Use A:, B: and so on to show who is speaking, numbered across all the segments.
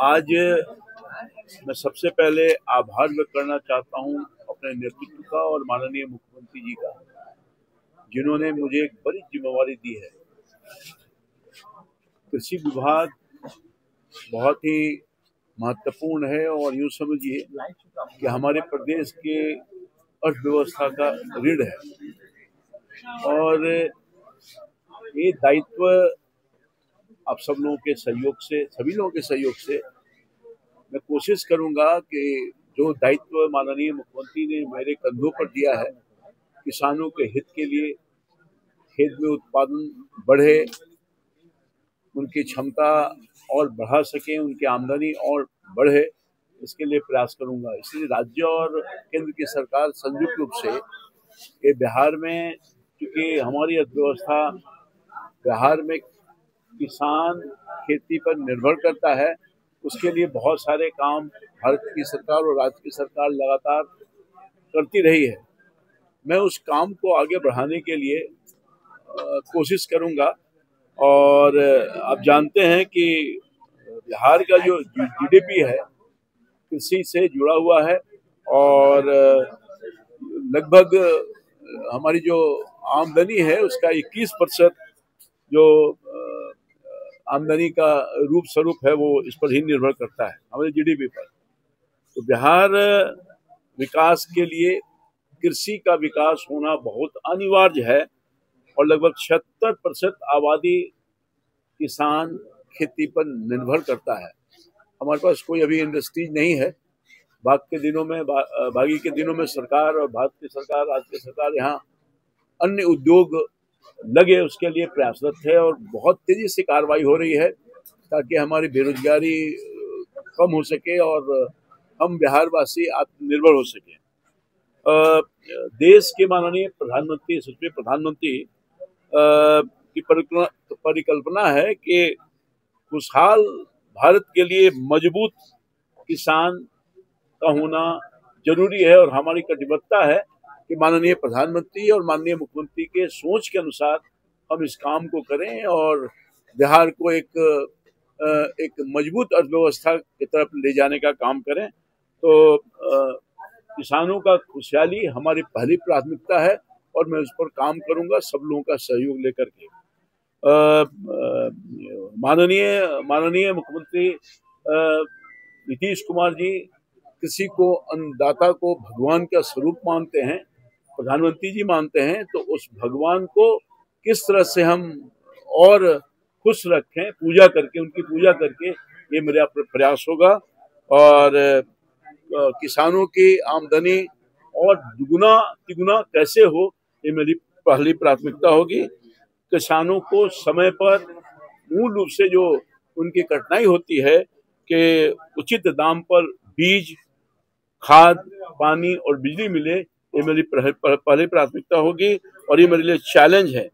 A: आज मैं सबसे पहले आभार व्यक्त करना चाहता हूं अपने नेतृत्व का और माननीय मुख्यमंत्री जी का, जिन्होंने मुझे एक बड़ी जिम्मेवारी दी है। कृषि विभाग बहुत ही महत्वपूर्ण है और यूँ समझिए कि हमारे प्रदेश के अर्थव्यवस्था का रीढ़ है और ये दायित्व आप सब लोगों के सहयोग से, सभी लोगों के सहयोग से मैं कोशिश करूंगा कि जो दायित्व माननीय मुख्यमंत्री ने मेरे कंधों पर दिया है, किसानों के हित के लिए, खेत में उत्पादन बढ़े, उनकी क्षमता और बढ़ा सकें, उनकी आमदनी और बढ़े, इसके लिए प्रयास करूंगा। इसलिए राज्य और केंद्र की सरकार संयुक्त रूप से ये बिहार में, क्योंकि हमारी अर्थव्यवस्था बिहार में किसान खेती पर निर्भर करता है, उसके लिए बहुत सारे काम भारत की सरकार और राज्य की सरकार लगातार करती रही है। मैं उस काम को आगे बढ़ाने के लिए कोशिश करूंगा और आप जानते हैं कि बिहार का जो जीडीपी है कृषि से जुड़ा हुआ है और लगभग हमारी जो आमदनी है उसका 21% जो आमदनी का रूप स्वरूप है वो इस पर ही निर्भर करता है, हमारे जीडीपी पर। तो बिहार विकास के लिए कृषि का विकास होना बहुत अनिवार्य है और लगभग 76% आबादी किसान खेती पर निर्भर करता है। हमारे पास कोई अभी इंडस्ट्रीज नहीं है। बागी के दिनों में सरकार और भारत की सरकार, राज्य की सरकार यहाँ अन्य उद्योग लगे उसके लिए प्रयासरत है और बहुत तेजी से कार्रवाई हो रही है ताकि हमारी बेरोजगारी कम हो सके और हम बिहारवासी आत्मनिर्भर हो सके। देश के माननीय प्रधानमंत्री, यशस्वी प्रधानमंत्री की परिकल्पना है कि खुशहाल भारत के लिए मजबूत किसान का होना जरूरी है और हमारी कटिबद्धता है कि माननीय प्रधानमंत्री और माननीय मुख्यमंत्री के सोच के अनुसार हम इस काम को करें और बिहार को एक मजबूत अर्थव्यवस्था की तरफ ले जाने का काम करें। तो किसानों का खुशहाली हमारी पहली प्राथमिकता है और मैं उस पर काम करूंगा सब लोगों का सहयोग लेकर के। माननीय मुख्यमंत्री नीतीश कुमार जी कृषि को, अन्नदाता को भगवान का स्वरूप मानते हैं, प्रधानमंत्री जी मानते हैं। तो उस भगवान को किस तरह से हम और खुश रखें, उनकी पूजा करके, ये मेरा प्रयास होगा और किसानों की आमदनी और दुगुना तिगुना कैसे हो, ये मेरी पहली प्राथमिकता होगी। किसानों को समय पर मूल रूप से जो उनकी कठिनाई होती है कि उचित दाम पर बीज, खाद, पानी और बिजली मिले, ये मेरी पहली प्राथमिकता होगी और ये मेरे लिए चैलेंज है।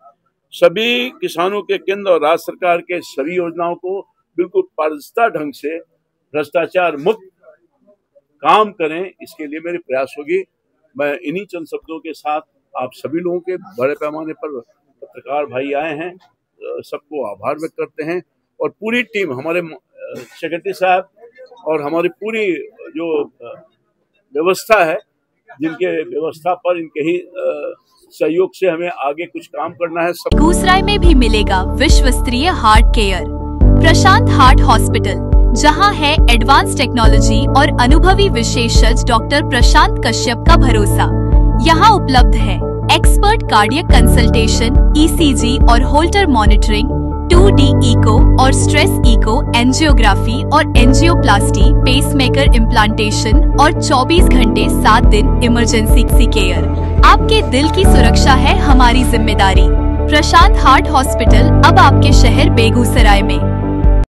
A: सभी किसानों के केंद्र और राज्य सरकार के सभी योजनाओं को बिल्कुल पारदर्शिता ढंग से भ्रष्टाचार मुक्त काम करें, इसके लिए मेरी प्रयास होगी। मैं इन्हीं चंद शब्दों के साथ आप सभी लोगों के, बड़े पैमाने पर पत्रकार भाई आए हैं, सबको आभार व्यक्त करते हैं और पूरी टीम, हमारे सेक्रेटरी साहब और हमारी पूरी जो व्यवस्था है, जिनके व्यवस्था पर इनके ही सहयोग से हमें आगे कुछ काम करना है।
B: बेगूसराय में भी मिलेगा विश्व स्तरीय हार्ट केयर, प्रशांत हार्ट हॉस्पिटल, जहां है एडवांस टेक्नोलॉजी और अनुभवी विशेषज्ञ डॉक्टर प्रशांत कश्यप का भरोसा। यहां उपलब्ध है एक्सपर्ट कार्डियक कंसल्टेशन, ECG और होल्टर मॉनिटरिंग, 2D इको और स्ट्रेस इको, एंजियोग्राफी और एंजियोप्लास्टी, पेसमेकर इम्प्लांटेशन और 24 घंटे 7 दिन इमरजेंसी केयर। आपके दिल की सुरक्षा है हमारी जिम्मेदारी। प्रशांत हार्ट हॉस्पिटल अब आपके शहर बेगूसराय में।